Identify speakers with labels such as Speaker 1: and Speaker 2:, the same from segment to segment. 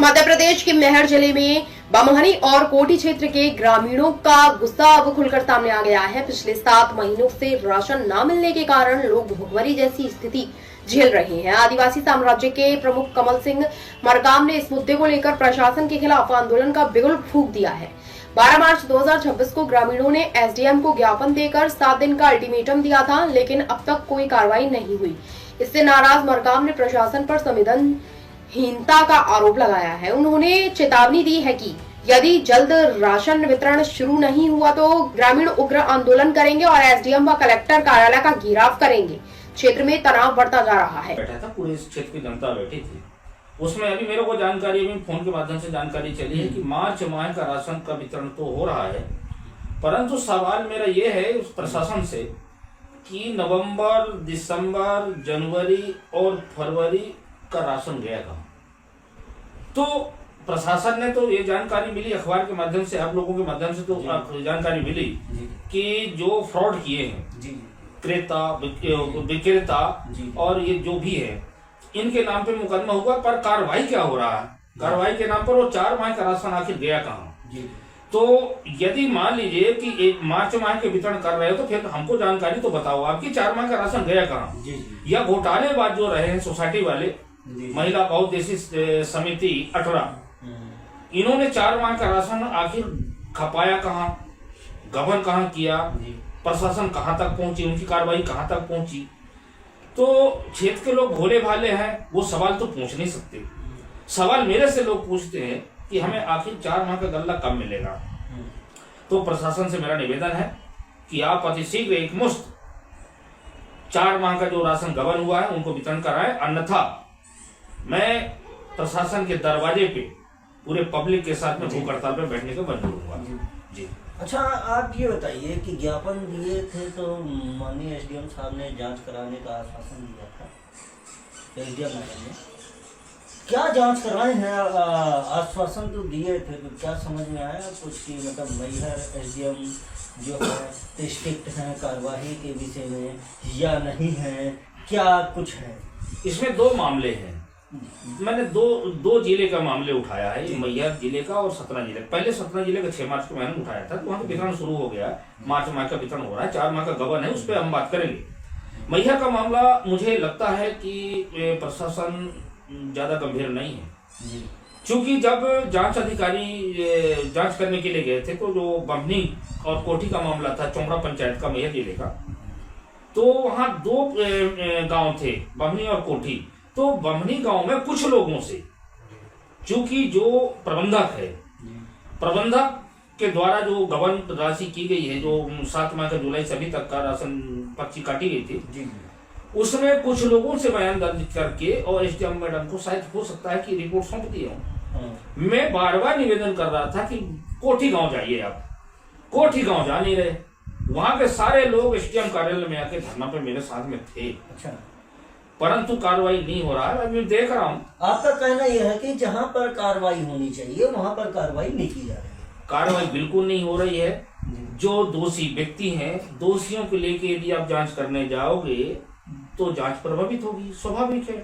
Speaker 1: मध्य प्रदेश के मेहर जिले में बमहनी और कोटी क्षेत्र के ग्रामीणों का गुस्सा अब खुलकर सामने आ गया है। पिछले 7 महीनों से राशन न मिलने के कारण लोग भुखमरी जैसी स्थिति झेल रहे हैं। आदिवासी साम्राज्य के प्रमुख कमल सिंह मरकाम ने इस मुद्दे को लेकर प्रशासन के खिलाफ आंदोलन का बिगुल फूंक दिया है। 12 मार्च 2026 को ग्रामीणों ने एसडीएम को ज्ञापन देकर 7 दिन का अल्टीमेटम दिया था, लेकिन अब तक कोई कार्रवाई नहीं हुई। इससे नाराज मरकाम ने प्रशासन पर संवेदनहीनता का आरोप लगाया है। उन्होंने चेतावनी दी है कि यदि जल्द राशन वितरण शुरू नहीं हुआ तो ग्रामीण उग्र आंदोलन करेंगे और एसडीएम व कलेक्टर कार्यालय का घेराव करेंगे। क्षेत्र में तनाव बढ़ता जा रहा है।
Speaker 2: बैठा था, पूरे क्षेत्र की जनता बैठी थी। उसमें अभी मेरे को जानकारी, अभी फोन के माध्यम से जानकारी चली है कि मार्च माह का राशन का वितरण तो हो रहा है, परंतु सवाल मेरा ये है उस प्रशासन से कि नवंबर, दिसंबर, जनवरी और फरवरी का राशन गया कहाँ। तो प्रशासन ने तो ये जानकारी मिली अखबार के माध्यम से, आप लोगों के माध्यम से तो जानकारी मिली कि जो फ्रॉड किए हैं क्रेता, विक्रेता और ये जो भी है, इनके नाम पे मुकदमा हुआ, पर कार्रवाई क्या हो रहा है? कार्रवाई के नाम पर वो 4 माह का राशन आखिर गया कहाँ? तो यदि मान लीजिए कि 1 मार्च माह के वितरण कर रहे हो तो फिर हमको जानकारी तो बताओ आपकी 4 माह का राशन गया कहाँ? या घोटालेबाज जो रहे हैं सोसाइटी वाले, महिला बहुउद्देशीय समिति 18, इन्होंने 4 माह का राशन आखिर खपाया कहाँ, गबन कहाँ किया, प्रशासन कहाँ तक पहुंची, उनकी कार्रवाई कहाँ तक पहुंची? तो क्षेत्र के लोग भोले भाले हैं, वो सवाल तो पूछ नहीं सकते। सवाल मेरे से लोग पूछते हैं कि हमें आखिर 4 माह का गल्ला कब मिलेगा। तो प्रशासन से मेरा निवेदन है कि आप अतिशीघ्र एकमुश्त 4 माह का जो राशन गबन हुआ है उनको वितरण कराएं, अन्यथा मैं प्रशासन के दरवाजे पे पूरे पब्लिक के साथ में भूख हड़ताल पे बैठने को मजबूर हुआ। जी।
Speaker 3: अच्छा, आप ये बताइए कि ज्ञापन दिए थे तो माननीय एसडीएम साहब ने जांच कराने का आश्वासन दिया था। एसडीएम मैडम ने क्या जांच करवाए हैं? आश्वासन तो दिए थे, तो क्या समझ में आया कुछ कि मतलब मैहर एसडीएम जो है स्ट्रिक्ट है कार्रवाई के विषय में या नहीं है, क्या कुछ है?
Speaker 2: इसमें 2 मामले हैं। मैंने दो जिले का मामले उठाया है, मैहर जिले का और सतना जिले का। पहले सतना जिले का 6 मार्च को मैंने उठाया था, तो वहाँ वितरण शुरू हो गया। मार्च माह का वितरण हो रहा है, 4 माह का गबन है, उस पर हम बात करेंगे। मैहर का मामला मुझे लगता है कि प्रशासन ज्यादा गंभीर नहीं है, क्योंकि जब जांच अधिकारी जांच करने के लिए गए थे तो जो बमनी और कोठी का मामला था, चोमड़ा पंचायत का, मैहर जिले का, तो वहाँ 2 गाँव थे, बमनी और कोठी। तो बमनी गांव में कुछ लोगों से, चूंकि जो प्रबंधक है, प्रबंधक के द्वारा जो गबन राशि की गई है, जो 7 माह का जुलाई से अभी तक का राशन पर्ची काटी गई थी, उसमें कुछ लोगों से बयान दर्ज करके और एसडीएम मैडम को शायद हो सकता है कि रिपोर्ट सौंप दी हो। मैं बार-बार निवेदन कर रहा था कि कोठी गांव जाइए आप। कोठी गांव जा नहीं रहे। वहां के सारे लोग एसडीएम कार्यालय में आके धरना पे मेरे साथ में थे। अच्छा, परंतु कार्रवाई नहीं हो रहा है। मैं देख रहा हूँ,
Speaker 3: आपका कहना यह है कि जहाँ पर कार्रवाई होनी चाहिए वहाँ पर कार्रवाई नहीं की जा रही है।
Speaker 2: कार्रवाई बिल्कुल नहीं हो रही है। जो दोषी व्यक्ति हैं, दोषियों को लेके यदि आप जांच करने जाओगे तो जांच प्रभावित होगी, स्वाभाविक है।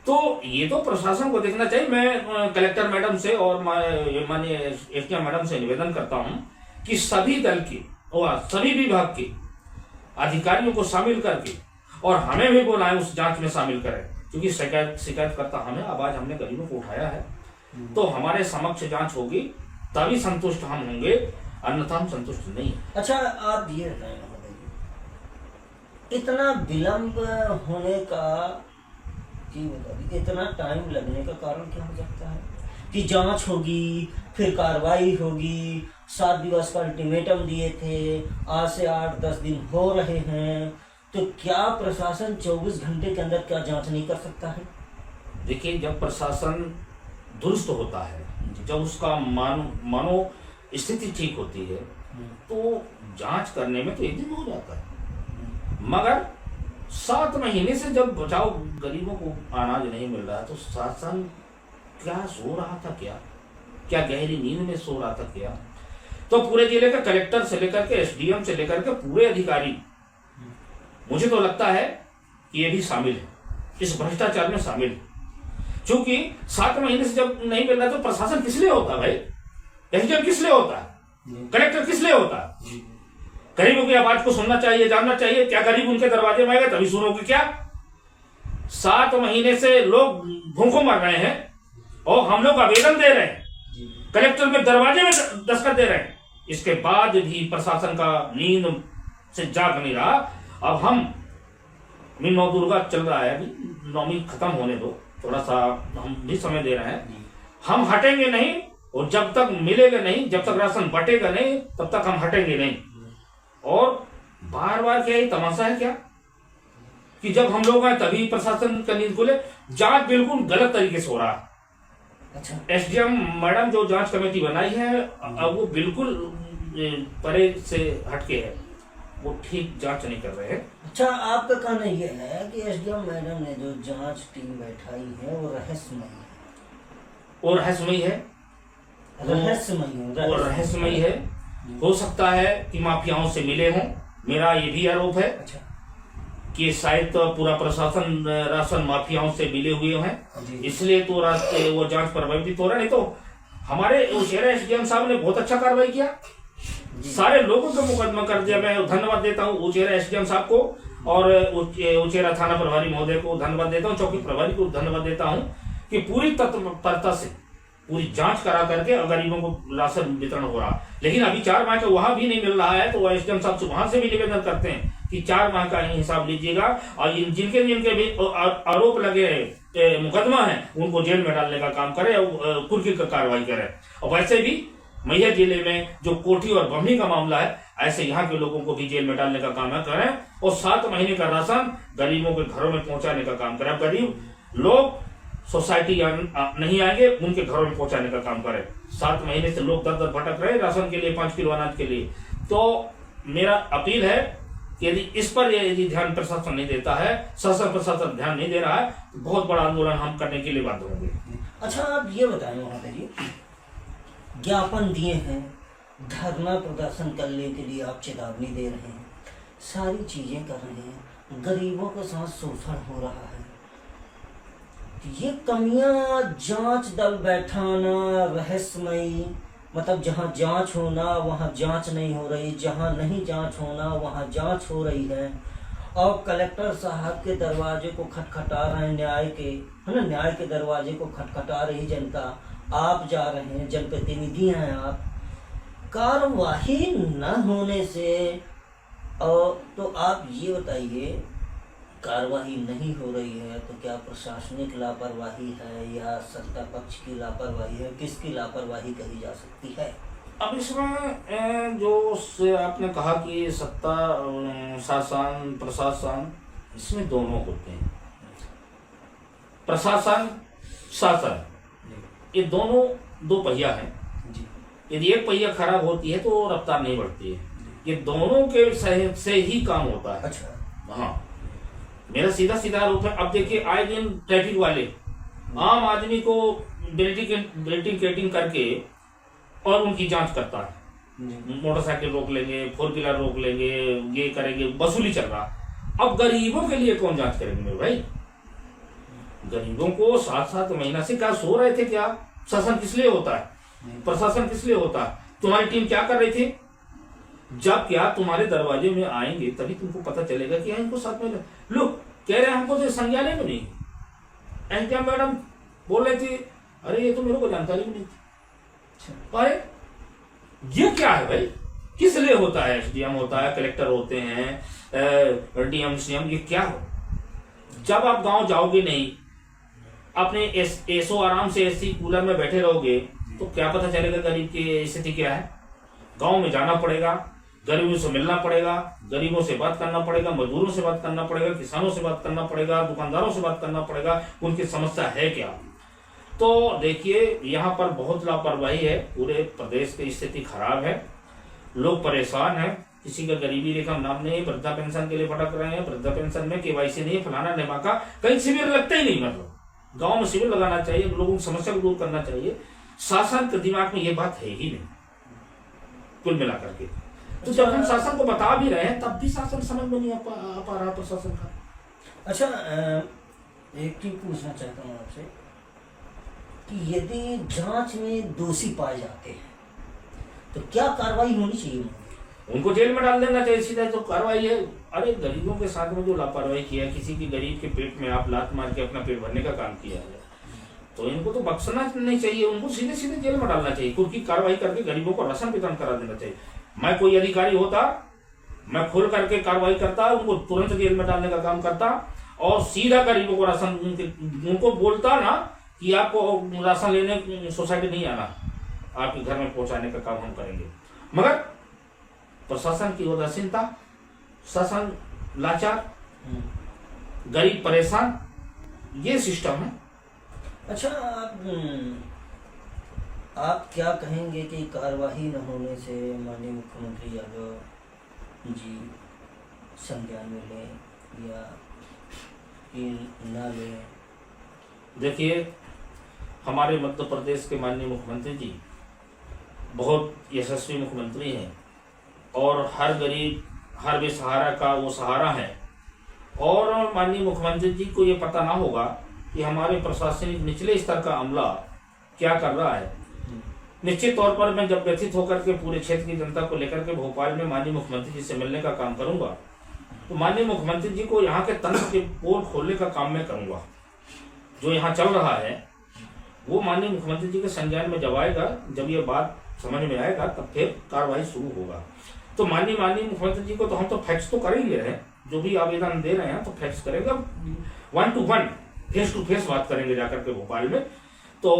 Speaker 2: तो ये तो प्रशासन को देखना चाहिए। मैं कलेक्टर मैडम से और माननीय एसडीएम मैडम से निवेदन करता हूँ कि सभी दल के और सभी विभाग के अधिकारियों को शामिल करके और हमें भी बोलाएं, उस जांच में शामिल करें, क्योंकि शिकायत करता हमें। आवाज हमने गरीबों को उठाया है, तो हमारे समक्ष जांच होगी तभी संतुष्ट हम होंगे, अन्यथा हम संतुष्ट नहीं।
Speaker 3: अच्छा, आप ये बताइए, इतना विलंब होने का, इतना टाइम लगने का कारण क्या हो सकता है? कि जांच होगी, फिर कार्रवाई होगी, 7 दिवस का अल्टीमेटम दिए थे, आज से 8-10 दिन हो रहे हैं, तो क्या प्रशासन 24 घंटे के अंदर क्या जांच नहीं कर सकता है?
Speaker 2: देखिए, जब प्रशासन दुरुस्त होता है, जब उसका मानो स्थिति ठीक होती है, तो जांच करने में तो 1 दिन हो जाता है। मगर 7 महीने से जब बचाओ गरीबों को अनाज नहीं मिल रहा, तो शासन क्या सो रहा था? क्या गहरी नींद में सो रहा था क्या? तो पूरे जिले के कलेक्टर से लेकर के एसडीएम से लेकर के पूरे अधिकारी, मुझे तो लगता है कि ये भी शामिल है, इस भ्रष्टाचार में शामिल है। चूंकि 7 महीने से जब नहीं मिल रहा तो प्रशासन किस लिए होता भाई? एसडीएम किस लिए होता? कलेक्टर किस लिए होता? गरीबों की आवाज को सुनना चाहिए, जानना चाहिए। क्या गरीब उनके दरवाजे में आएगा तभी सुनोगे क्या? 7 महीने से लोग भूखों मर रहे हैं और हम लोग आवेदन दे रहे हैं, कलेक्टर में दरवाजे में दस्तखत दे रहे हैं, इसके बाद भी प्रशासन का नींद से जाग नहीं रहा। अब हम नौ दुर्गा चल रहा है, अभी नौवीं खत्म होने दो, थोड़ा सा हम भी समय दे रहे हैं। हम हटेंगे नहीं, और जब तक मिलेगा नहीं, जब तक राशन बटेगा नहीं, तब तक हम हटेंगे नहीं। और बार बार क्या ये तमाशा है क्या कि जब हम लोग आए तभी प्रशासन का नींद खुले? जांच बिल्कुल गलत तरीके से हो रहा है।
Speaker 3: अच्छा,
Speaker 2: एसडीएम मैडम जो जांच कमेटी बनाई है अब वो बिल्कुल परे से हटके है, वो ठीक जांच नहीं कर रहे हैं।
Speaker 3: अच्छा, आपका कहना यह है कि एसडीएम मैडम ने जो जांच टीम बैठाई है वो रहस्यमयी है।
Speaker 2: और रहस्यमयी है, रहस्यमयी है। हो सकता है कि माफियाओं से मिले हों, मेरा ये भी आरोप है।
Speaker 3: अच्छा,
Speaker 2: कि शायद तो पूरा प्रशासन राशन माफियाओं से मिले हुए हैं, इसलिए तो वो जांच प्रभावित हो रहा। नहीं तो हमारे उचेरा एसडीएम साहब ने बहुत अच्छा कार्रवाई किया, सारे लोगों का मुकदमा कर दिया। मैं धन्यवाद देता हूँ उचेरा एसडीएम साहब को और उचेरा थाना प्रभारी महोदय को धन्यवाद देता हूँ, चौकी प्रभारी को धन्यवाद देता हूँ कि पूरी तत्परता से पूरी जांच करा करके गरीबों को राशन वितरण हो रहा। लेकिन अभी 4 माह का वहां भी नहीं मिल रहा है, तो एसडीएम साहब से वहां से भी निवेदन करते हैं कि 4 माह का ही हिसाब लीजिएगा, और जिनके जिनके भी आरोप लगे मुकदमा है उनको जेल में डालने का काम करे, कुर्की का कार्रवाई करे। और वैसे भी मैहर जिले में जो कोठी और बमनी का मामला है, ऐसे यहाँ के लोगों को भी जेल में डालने का काम करें, और 7 महीने का राशन गरीबों के घरों में पहुंचाने का काम करें। गरीब लोग सोसाइटी नहीं आएंगे, उनके घरों में पहुंचाने का काम करें। 7 महीने से लोग दर दर भटक रहे राशन के लिए, 5 किलो अनाज के लिए। तो मेरा अपील है कि यदि इस पर यदि ध्यान प्रशासन नहीं देता है, शासन प्रशासन ध्यान नहीं दे रहा है, तो बहुत बड़ा आंदोलन हम करने के लिए बाध्य होंगे।
Speaker 3: अच्छा, आप ये बताएं वहाँ पे जी, ज्ञापन दिए हैं, धरना प्रदर्शन करने के लिए आप चेतावनी दे रहे हैं, सारी चीजें कर रहे हैं, गरीबों के साथ शोषण हो रहा है, ये कमियां, जांच दल बैठाना, रहस्यमयी, मतलब जहां जांच होना वहां जांच नहीं हो रही, जहां नहीं जांच होना वहां जांच हो रही है, और कलेक्टर साहब के दरवाजे को खटखटा रहे हैं, न्याय के, है ना, न्याय के दरवाजे को खटखटा रही जनता, आप जा रहे हैं, जनप्रतिनिधि हैं आप, कार्यवाही न होने से, और तो आप ये बताइए, कार्रवाई नहीं हो रही है तो क्या प्रशासनिक लापरवाही है या सत्ता पक्ष की लापरवाही है, किसकी लापरवाही कही जा सकती है?
Speaker 2: अब इसमें जो आपने कहा कि सत्ता, शासन, प्रशासन, इसमें दोनों होते हैं। प्रशासन, शासन, ये दोनों 2 पहिया हैं। यदि एक पहिया खराब होती है तो रफ्तार नहीं बढ़ती है। ये दोनों के से ही काम होता है।
Speaker 3: अच्छा,
Speaker 2: हाँ, मेरा सीधा सीधा आरोप है। अब देखिए, आए दिन ट्रैफिक वाले आम आदमी को ब्रेटिंग केटिंग करके और उनकी जांच करता है। मोटरसाइकिल रोक लेंगे, 4 व्हीलर रोक लेंगे, ये करेंगे, वसूली चल रहा। अब गरीबों के लिए कौन जांच करेंगे मेरे भाई? गरीबों को 7-7 महीना से क्या सो रहे थे क्या? शासन किस लिए होता है? प्रशासन किस लिए होता है? तुम्हारी टीम क्या कर रही थी? जब क्या तुम्हारे दरवाजे में आएंगे तभी तुमको पता चलेगा कि इनको 7 महीने लोग कह रहे हैं हमको तो संज्ञान में नहीं। एसडीएम मैडम बोल रही थी, अरे ये तो मेरे को जानकारी भी नहीं थी। अरे ये क्या है भाई? किस लिए होता है? एसडीएम होता है, कलेक्टर होते हैं, डीएम सीएम, ये क्या हो? जब आप गांव जाओगे नहीं, अपने एसओ आराम से एसी कूलर में बैठे रहोगे तो क्या पता चलेगा गरीब की स्थिति क्या है? गांव में जाना पड़ेगा, गरीबों से मिलना पड़ेगा, गरीबों से बात करना पड़ेगा, मजदूरों से बात करना पड़ेगा, किसानों से बात करना पड़ेगा, दुकानदारों से बात करना पड़ेगा, उनकी समस्या है क्या। तो देखिए, यहाँ पर बहुत लापरवाही है, पूरे प्रदेश की स्थिति खराब है, लोग परेशान हैं, किसी का गरीबी रेखा नाम नहीं, वृद्धा पेंशन के लिए भटक रहे हैं, वृद्धा पेंशन में केवाईसी नहीं, फलाना ढिमाका, कहीं शिविर लगता ही नहीं। मतलब गाँव में शिविर लगाना चाहिए, लोगों की समस्या को दूर करना चाहिए। शासन के दिमाग में ये बात है ही नहीं कुल मिला करके। तो जब हम शासन को बता भी रहे हैं तब भी शासन समझ में नहीं आ पा रहा प्रशासन का।
Speaker 3: अच्छा, एक चीज पूछना चाहता हूँ आपसे कि यदि जांच में दोषी पाए जाते हैं तो क्या कार्रवाई होनी चाहिए?
Speaker 2: उनको जेल में डाल देना चाहिए सीधा, तो कार्रवाई है। अरे गरीबों के साथ में जो लापरवाही किया है, किसी की गरीब के पेट में आप लात मार के अपना पेट भरने का काम किया है, तो इनको तो बख्शना नहीं चाहिए, उनको सीधे सीधे जेल में डालना चाहिए। कुछ कार्रवाई करके गरीबों को राशन वितरण करा देना चाहिए। मैं कोई अधिकारी होता, मैं खुल करके कार्रवाई करता, उनको तुरंत जेल में डालने का काम करता और सीधा गरीबों को राशन उनको बोलता ना कि आपको राशन लेने सोसाइटी नहीं आना, आपके घर में पहुंचाने का काम हम करेंगे। मगर प्रशासन की उदासीनता, शासन लाचार, गरीब परेशान, ये सिस्टम है।
Speaker 3: अच्छा, आप क्या कहेंगे कि कार्यवाही न होने से माननीय मुख्यमंत्री यादव जी संज्ञान में लें या कि न लें?
Speaker 2: देखिए, हमारे मध्य प्रदेश के माननीय मुख्यमंत्री जी बहुत यशस्वी मुख्यमंत्री हैं और हर गरीब, हर बेसहारा का वो सहारा है। और माननीय मुख्यमंत्री जी को ये पता ना होगा कि हमारे प्रशासनिक निचले स्तर का अमला क्या कर रहा है। निश्चित तौर पर मैं जब व्यथित होकर के पूरे क्षेत्र की जनता को लेकर के भोपाल में माननीय मुख्यमंत्री जी से मिलने का काम करूंगा, तो माननीय मुख्यमंत्री जी को यहाँ के तंत्र के पोल खोलने का काम मैं करूंगा। जो यहाँ चल रहा है वो माननीय मुख्यमंत्री जी के संज्ञान में जब आएगा, जब ये बात समझ में आएगा, तब फिर कार्रवाई शुरू होगा। तो माननीय मुख्यमंत्री जी को तो हम तो फैक्स तो कर ही ले रहे हैं, जो भी आवेदन दे रहे हैं तो फैक्स करेंगे, 1 to 1 फेस टू फेस बात करेंगे जाकर के भोपाल में। तो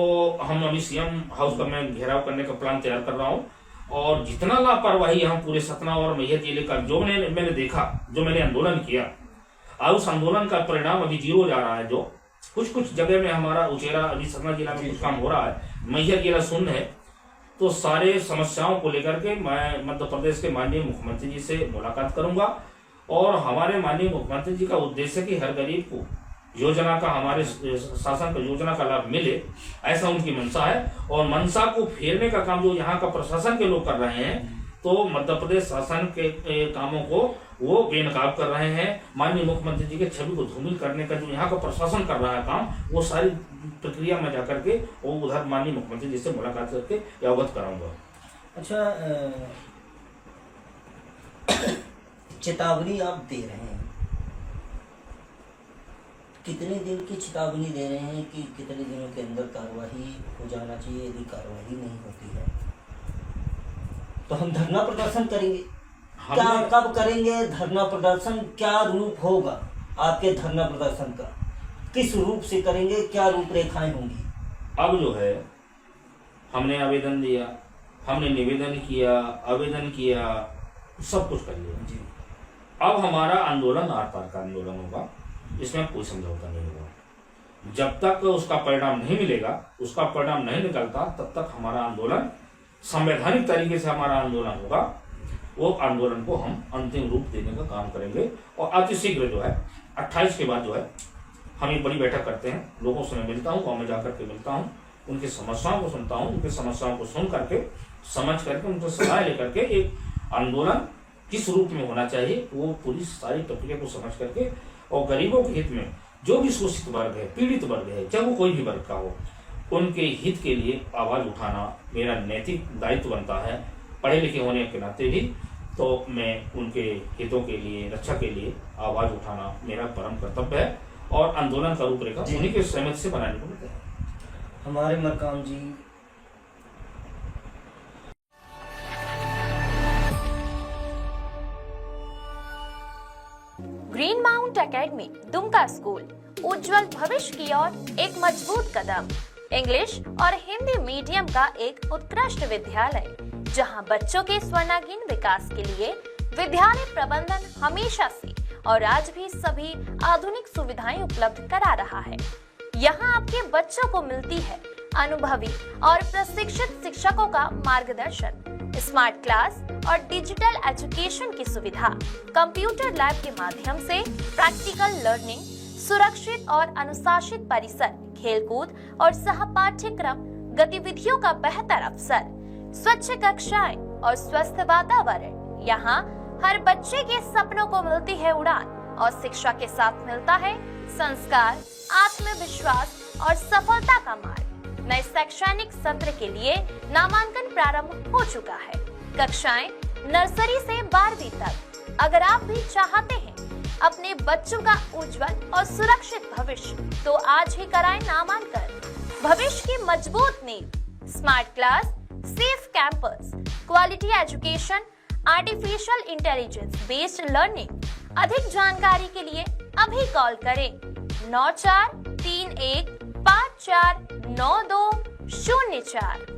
Speaker 2: हम अभी सीएम हाउस का मैं घेराव करने का प्लान तैयार कर रहा हूँ और जितना लापरवाही यहाँ पूरे सतना और मैहर जिले का जो मैंने देखा, जो मैंने आंदोलन किया, और उस आंदोलन का परिणाम अभी 0 जा रहा है। जो कुछ जगह में हमारा उचेरा, अभी सतना जिला में कुछ काम हो रहा है, मैहर जिला शून्य है। तो सारे समस्याओं को लेकर के मैं मध्य प्रदेश के माननीय मुख्यमंत्री जी से मुलाकात करूंगा और हमारे माननीय मुख्यमंत्री जी का उद्देश्य है कि हर गरीब को योजना का, हमारे शासन का योजना का लाभ मिले, ऐसा उनकी मंशा है। और मंशा को फेरने का काम जो यहाँ का प्रशासन के लोग कर रहे हैं, तो मध्य प्रदेश शासन के कामों को वो बेनकाब कर रहे हैं। माननीय मुख्यमंत्री जी के छवि को धूमिल करने का जो यहाँ का प्रशासन कर रहा है काम, वो सारी प्रक्रिया में जाकर के वो उधर माननीय मुख्यमंत्री जी से मुलाकात करके अवगत कराऊंगा।
Speaker 3: अच्छा, चेतावनी आप दे रहे हैं, कितने दिन की चेतावनी दे रहे हैं कि कितने दिनों के अंदर कार्रवाई हो जाना चाहिए? यदि कार्रवाई नहीं होती है तो हम धरना प्रदर्शन करेंगे। क्या, कब करेंगे धरना प्रदर्शन? क्या रूप होगा आपके धरना प्रदर्शन का? किस रूप से करेंगे? क्या रूपरेखाएं होंगी?
Speaker 2: अब जो है, हमने आवेदन दिया, हमने निवेदन किया, आवेदन किया, सब कुछ कर लिया जी। अब हमारा आंदोलन आर पार का आंदोलन होगा, इसमें कोई समझौता नहीं होगा। जब तक उसका परिणाम नहीं मिलेगा, उसका परिणाम नहीं निकलता, तब तक हमारा आंदोलन संवैधानिक तरीके से हमारा आंदोलन होगा। वो आंदोलन को हम अंतिम रूप देने का काम करेंगे और अतिशीघ्र जो है 28 के बाद जो है हम एक बड़ी बैठक करते हैं, लोगों से मैं मिलता हूँ, गाँव में जाकर के मिलता हूँ, उनकी समस्याओं को सुनता हूँ, उनकी समस्याओं को सुन करके, समझ करके, उनसे सलाह लेकर के एक आंदोलन किस रूप में होना चाहिए वो पूरी सारी प्रक्रिया को समझ करके और गरीबों के हित में जो भी शोषित वर्ग है, पीड़ित वर्ग है, चाहे वो कोई भी वर्ग का हो, उनके हित के लिए आवाज उठाना मेरा नैतिक दायित्व बनता है। पढ़े लिखे होने के नाते भी तो मैं उनके हितों के लिए, रक्षा के लिए आवाज उठाना मेरा परम कर्तव्य है और आंदोलन का रूपरेखा उन्हीं के सहमति से बनाने को मिलता है।
Speaker 3: हमारे Markam ji,
Speaker 4: green mount academy Dumka school उज्जवल भविष्य की ओर एक मजबूत कदम। इंग्लिश और हिंदी मीडियम का एक उत्कृष्ट विद्यालय, जहां बच्चों के स्वर्णांगीन विकास के लिए विद्यालय प्रबंधन हमेशा से और आज भी सभी आधुनिक सुविधाएं उपलब्ध करा रहा है। यहाँ आपके बच्चों को मिलती है अनुभवी और प्रशिक्षित शिक्षकों का मार्गदर्शन, स्मार्ट क्लास और डिजिटल एजुकेशन की सुविधा, कंप्यूटर लैब के माध्यम से प्रैक्टिकल लर्निंग, सुरक्षित और अनुशासित परिसर, खेलकूद और सहपाठ्यक्रम गतिविधियों का बेहतर अवसर, स्वच्छ कक्षाएं और स्वस्थ वातावरण। यहाँ हर बच्चे के सपनों को मिलती है उड़ान और शिक्षा के साथ मिलता है संस्कार, आत्मविश्वास और सफलता का मार्ग। नए शैक्षणिक सत्र के लिए नामांकन प्रारंभ हो चुका है। कक्षाएं नर्सरी से 12वीं तक। अगर आप भी चाहते हैं अपने बच्चों का उज्जवल और सुरक्षित भविष्य, तो आज ही कराएं नामांकन। भविष्य की मजबूत नींव, smart class, safe campus, quality education, artificial intelligence based learning. अधिक जानकारी के लिए अभी कॉल करें 9431549204।